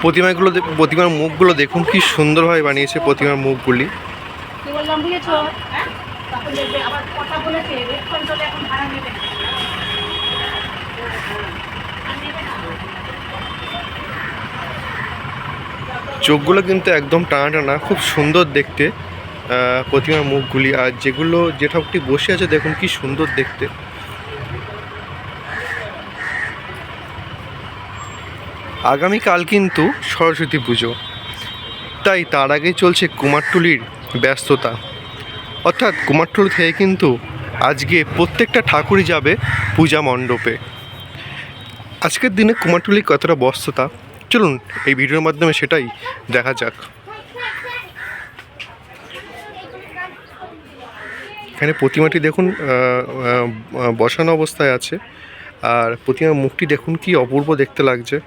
প্রতিমার মুখগুলো দেখুন কি সুন্দরভাবে বানিয়েছে প্রতিমার মুখগুলি। চোখগুলো কিন্তু একদম টানা টানা, খুব সুন্দর দেখতে প্রতিমার মুখগুলি। আর যে ঠাকুরটি বসে আছে দেখুন কি সুন্দর দেখতে। আগামীকাল কিন্তু সরস্বতী পুজো, তাই তার আগেই চলছে কুমারটুলির ব্যস্ততা। অর্থাৎ কুমারটুলি থেকে কিন্তু আজকে প্রত্যেকটা ঠাকুরই যাবে পূজা মণ্ডপে। আজকের দিনে কুমারটুলির কতটা ব্যস্ততা, চলুন এই ভিডিওর মাধ্যমে সেটাই দেখা যাক। এখানে প্রতিমাটি দেখুন বসানো অবস্থায় আছে, আর প্রতিমার মুখটি দেখুন কি অপূর্ব দেখতে লাগছে।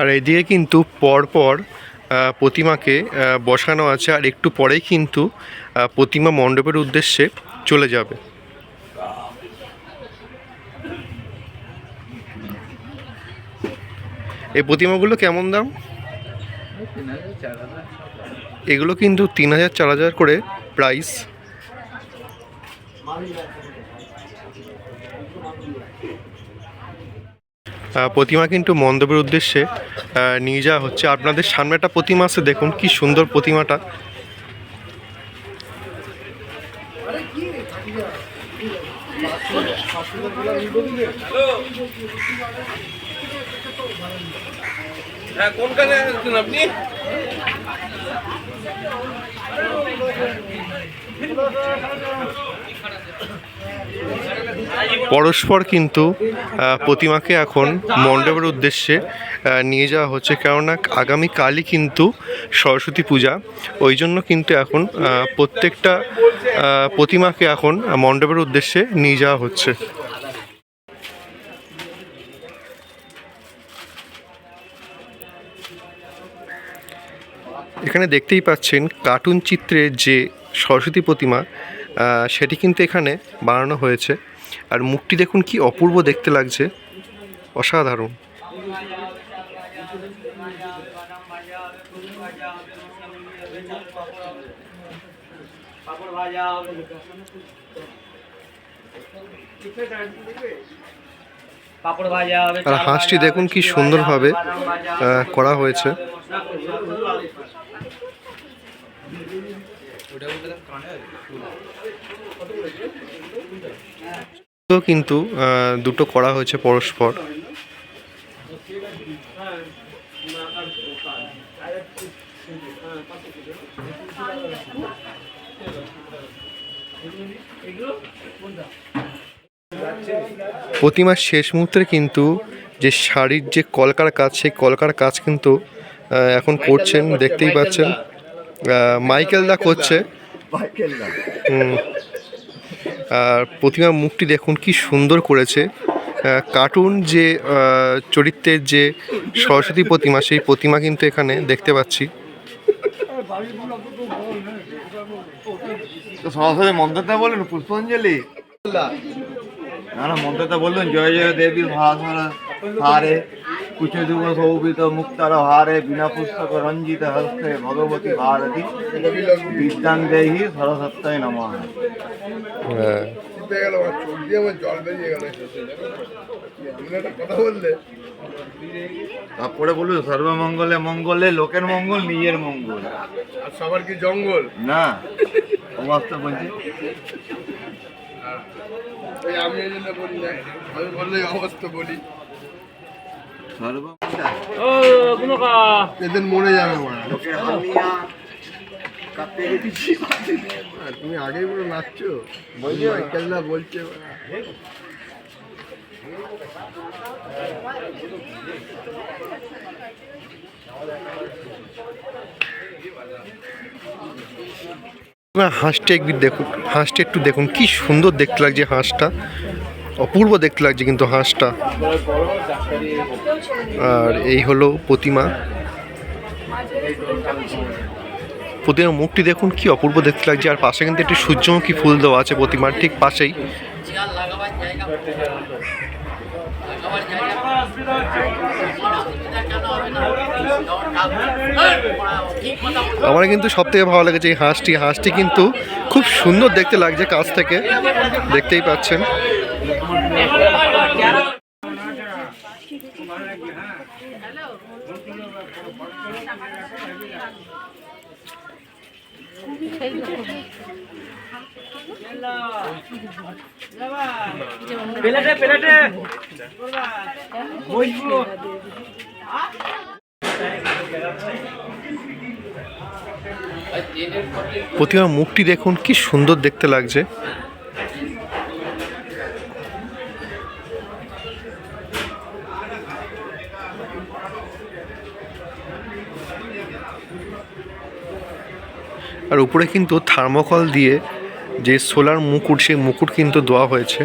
আর এইদিকে কিন্তু পরপর প্রতিমাকে বসানো আছে, আর একটু পরেই কিন্তু প্রতিমা মণ্ডপের উদ্দেশ্যে চলে যাবে। এই প্রতিমাগুলো কেমন দাম? এগুলো কিন্তু 3000 4000 করে প্রাইস। প্রতিমা কিন্তু মণ্ডপের উদ্দেশ্যে নিয়ে যাওয়া হচ্ছে। আপনাদের সামনে একটা প্রতিমা আছে, দেখুন কি সুন্দর প্রতিমাটা। কোনখানে আছেন আপনি? পরস্পর কিন্তু প্রতিমাকে এখন মণ্ডপের উদ্দেশ্যে নিয়ে যাওয়া হচ্ছে, কেননা আগামীকালই কিন্তু সরস্বতী পূজা। ওই জন্য কিন্তু এখন প্রত্যেকটা প্রতিমাকে এখন মণ্ডপের উদ্দেশ্যে নিয়ে যাওয়া হচ্ছে। এখানে দেখতেই পাচ্ছেন কার্টুন চিত্রের যে সরস্বতী প্রতিমা, সেটি কিন্তু এখানে বানানো হয়েছে। আর মুখটি দেখুন কি অপূর্ব দেখতে লাগছে, অসাধারণ। আর হাঁসটি দেখুন কি সুন্দরভাবে করা হয়েছে। কিন্তু দুটো করা হয়েছে পরস্পর। প্রতিমার শেষ মুহূর্তে কিন্তু যে শাড়ির যে কলকার কাজ, সেই কলকার কাজ কিন্তু এখন করছেন, দেখতেই পাচ্ছেন মাইকেল দা করছে। আর প্রতিমার মুখটি দেখুন কি সুন্দর করেছে। কার্টুন যে চরিত্রের যে সরস্বতী প্রতিমা, সেই প্রতিমা কিন্তু এখানে দেখতে পাচ্ছি। সরাসরি মন্ত্রটা বললেন পুষ্পাঞ্জলি, না না মন্ত্রটা বললেন জয় জয় দেবী হারে কুচে যুগ শোভিত মুক্তার হারে বিনা পুস্তক রঞ্জিত হস্তে ভগবতী ভারতী বিদ্যাং দেহি সরস্বত্যায় নমঃ। তারপরে বলুন সর্বমঙ্গলে মঙ্গলে লোকের মঙ্গল নিজের মঙ্গল। আর সবার কি জঙ্গল না অবস্থা বলছি, আমি এই জন্য বলি না, আমি বললে অবস্থা বলি এদের মরে যাবে। তুমি আগেই পুরো নাচছো, মাইকেলদা বলছে। হাঁসটা একটু দেখুন, হাঁসটা একটু দেখুন কি সুন্দর দেখতে লাগছে, হাঁসটা অপূর্ব দেখতে লাগছে কিন্তু হাঁসটা। আর এই হলো প্রতিমা, প্রতিমার মুখটি দেখুন কি অপূর্ব দেখতে লাগছে। আর পাশে কিন্তু একটি সূর্যমুখী ফুল দেওয়া আছে প্রতিমার ঠিক পাশেই। আমার কিন্তু সব থেকে ভালো লেগেছে এই হাঁসটি কিন্তু খুব সুন্দর দেখতে লাগছে কাছ থেকে, দেখতেই পাচ্ছেন। প্রতিমার মুখটি দেখুন কি সুন্দর দেখতে লাগছে। আর উপরে কিন্তু থার্মোকল দিয়ে যে সোলার মুকুট, সেই মুকুট কিন্তু দেওয়া হয়েছে।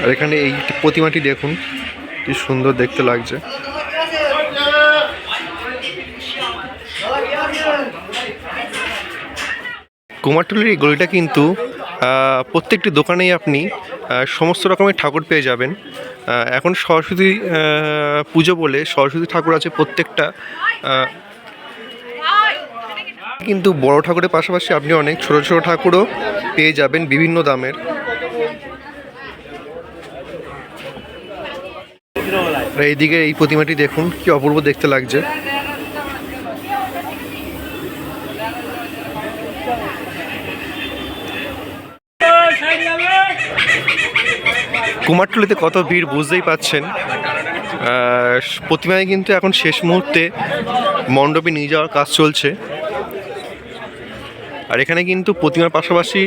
আর এখানে এই প্রতিমাটি দেখুন কি সুন্দর দেখতে লাগছে। কুমারটুলির এই গলিটা কিন্তু প্রত্যেকটি দোকানেই আপনি সমস্ত রকমের ঠাকুর পেয়ে যাবেন। এখন সরস্বতী পুজো বলে সরস্বতী ঠাকুর আছে প্রত্যেকটা, কিন্তু বড় ঠাকুরের পাশাপাশি আপনি অনেক ছোট ছোট ঠাকুরও পেয়ে যাবেন বিভিন্ন দামের। এইদিকে এই প্রতিমাটি দেখুন কি অপূর্ব দেখতে লাগছে। কুমারটুলিতে কত ভিড় বুঝতেই পাচ্ছেন। প্রতিমায় কিন্তু এখন শেষ মুহূর্তে মণ্ডপে নিয়ে যাওয়ার কাজ চলছে। আর এখানে কিন্তু প্রতিমার পাশাপাশি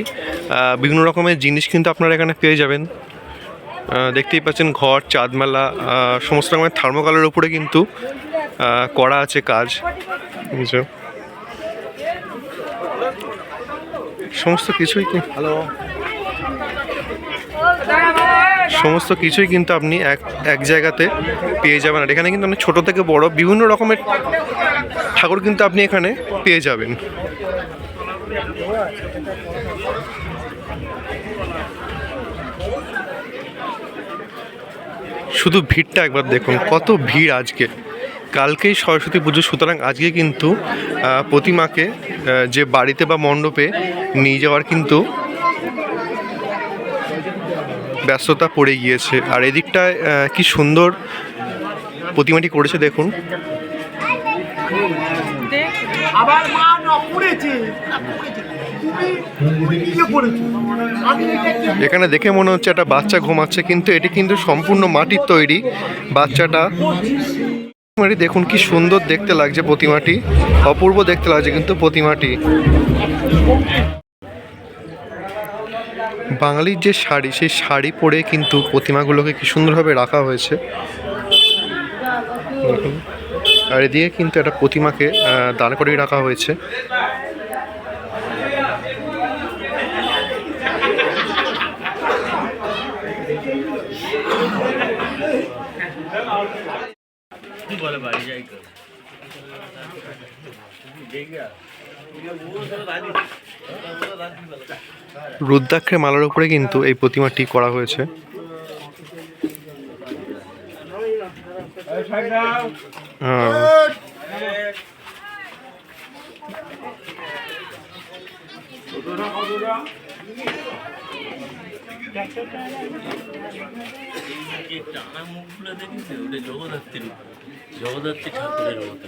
বিভিন্ন রকমের জিনিস কিন্তু আপনারা এখানে পেয়ে যাবেন। দেখতেই পাচ্ছেন ঘর, চাঁদমেলা, সমস্ত রকমের থার্মোকলের উপরে কিন্তু করা আছে কাজ। সমস্ত কিছুই কিন্তু আপনি এক জায়গাতে পেয়ে যাবেন। আর এখানে কিন্তু অনেক ছোট থেকে বড় বিভিন্ন রকমের ঠাকুর কিন্তু আপনি এখানে পেয়ে যাবেন। শুধু ভিড়টা একবার দেখুন, কত ভিড় আজকে। কালকেই সরস্বতী পুজো, সুতরাং আজকে কিন্তু প্রতিমাকে যে বাড়িতে বা মণ্ডপে নিয়ে যাওয়ার কিন্তু ব্যস্ততা পড়ে গিয়েছে। আর এদিকটায় কি সুন্দর প্রতিমাটি করেছে দেখুন। এখানে দেখে মনে হচ্ছে একটা বাচ্চা ঘুমাচ্ছে, কিন্তু এটি কিন্তু সম্পূর্ণ মাটির তৈরি বাচ্চাটা। দেখুন কি সুন্দর দেখতে লাগছে প্রতিমাটি, অপূর্ব দেখতে লাগছে কিন্তু প্রতিমাটি। বাঙালির যে শাড়ি, সেই শাড়ি পরে কিন্তু প্রতিমাগুলোকে কি সুন্দরভাবে রাখা হয়েছে দেখুন। আর এদিকে কিন্তু একটা প্রতিমাকে দাঁড় করিয়ে রাখা হয়েছে। রুদ্রাক্ষের মালার উপরে কিন্তু এই প্রতিমাটি করা হয়েছে। টানা মুখগুলো দেখিস, ওটা জগদ্ধাত্রী ঠাকুরের মতো।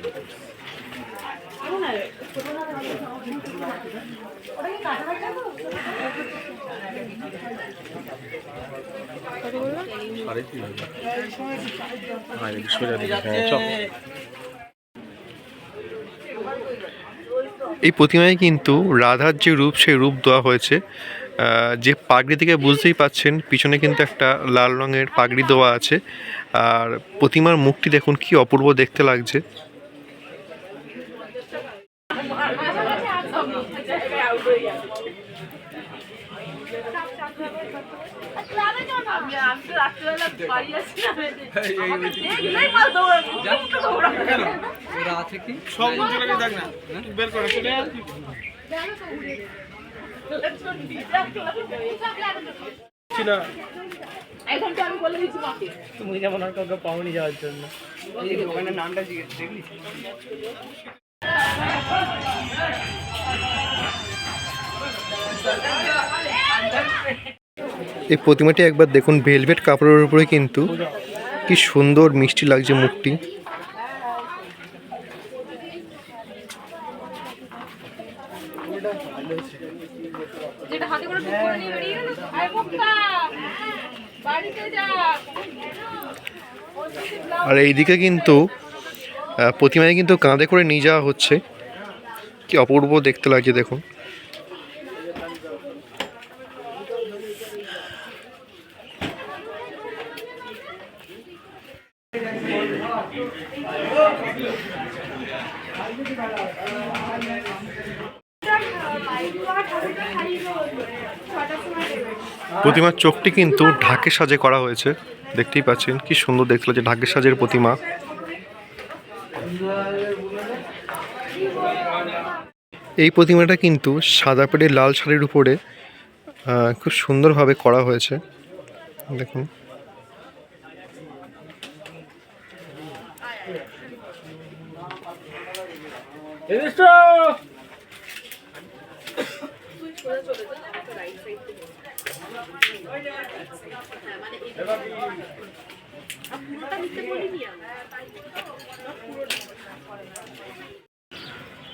এই প্রতিমায় কিন্তু রাধার যে রূপ সেই রূপ দেওয়া হয়েছে। যে পাগড়ি থেকে বুঝতেই পাচ্ছেন পিছনে কিন্তু একটা লাল রঙের পাগড়ি দেওয়া আছে। আর প্রতিমার মুখটি দেখুন কি অপূর্ব দেখতে লাগছে। তুমি যেমন আর কাউকে পাওনি যাওয়ার জন্য এই দোকানের নামটা জিজ্ঞেস দেখলি। এই প্রতিমাটি একবার দেখুন, ভেলভেট কাপড়ের উপরে কিন্তু কি সুন্দর মিষ্টি লাগছে মুখটি। আর এইদিকে কিন্তু প্রতিমায় কিন্তু কাঁধে করে নিয়ে যাওয়া হচ্ছে, কি অপূর্ব দেখতে লাগছে দেখুন। প্রতিমার চোখটি কিন্তু ঢাকের সাজে করা হয়েছে, দেখতেই পাচ্ছেন কি সুন্দর দেখতে লাগছে ঢাকের সাজের প্রতিমা। এই প্রতিমাটা কিন্তু সাদা পেটে লাল শাড়ির উপরে খুব সুন্দরভাবে করা হয়েছে দেখুন।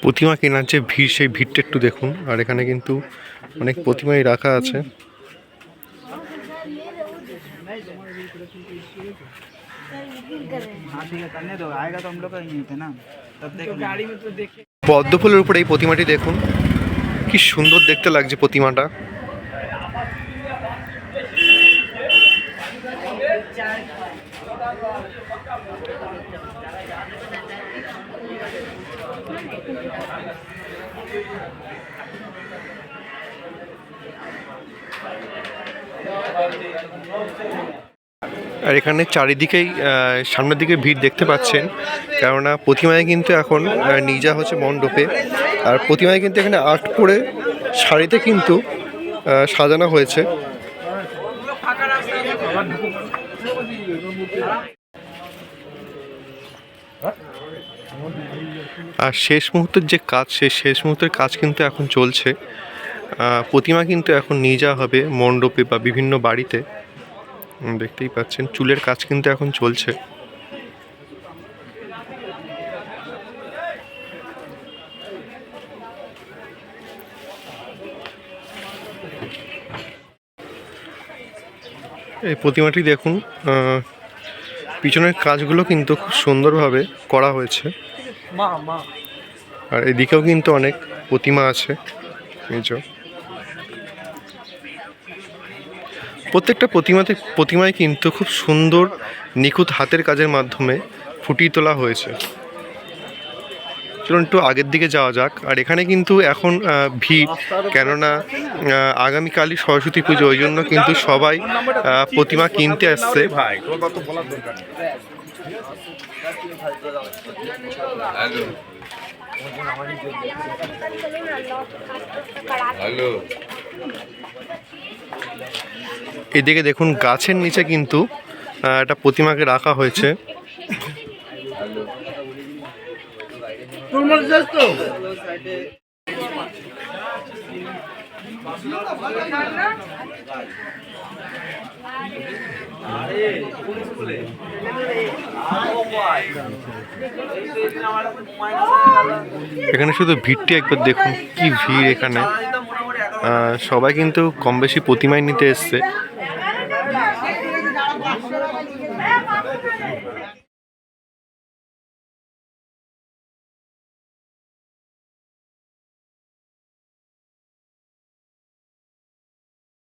প্রতিমা কেনার যে ভিড়, সেই ভিড়টা একটু দেখুন। আর এখানে কিন্তু অনেক প্রতিমাই রাখা আছে। পদ্ম ফুলের উপরে এই প্রতিমাটি দেখুন, কি সুন্দর দেখতে লাগছে প্রতিমাটা। আর এখানে চারিদিকেই সামনের দিকে ভিড় দেখতে পাচ্ছেন, কেননা প্রতিমায় কিন্তু এখন নিয়ে যাওয়া হচ্ছে মণ্ডপে। আর প্রতিমায় কিন্তু এখানে আর্ট করে শাড়িতে কিন্তু সাজানো হয়েছে। আর শেষ মুহূর্তের যে কাজ, সেই শেষ মুহূর্তের কাজ কিন্তু এখন চলছে। প্রতিমা কিন্তু এখন নিয়ে যাওয়া হবে মণ্ডপে বা বিভিন্ন বাড়িতে। দেখতেই পাচ্ছেন চুলের কাজ কিন্তু এখন চলছে। এই প্রতিমাটি দেখুন, পিছনের কাজগুলো কিন্তু খুব সুন্দরভাবে করা হয়েছে। আর এদিকেও কিন্তু অনেক প্রতিমা আছে। প্রত্যেকটা প্রতিমায় কিন্তু খুব সুন্দর নিখুঁত হাতের কাজের মাধ্যমে ফুটিয়ে তোলা হয়েছে। চলুন একটু আগের দিকে যাওয়া যাক। আর এখানে কিন্তু এখন ভিড়, কেননা আগামীকালই সরস্বতী পুজো, ওই জন্য কিন্তু সবাই প্রতিমা কিনতে আসছে। এদিকে দেখুন গাছের নিচে কিন্তু একটা প্রতিমাকে রাখা হয়েছে। এখানে শুধু ভিড়টি একবার দেখুন, কি ভিড় এখানে। সবাই কিন্তু কম বেশি প্রতিমায় নিতে এসছে।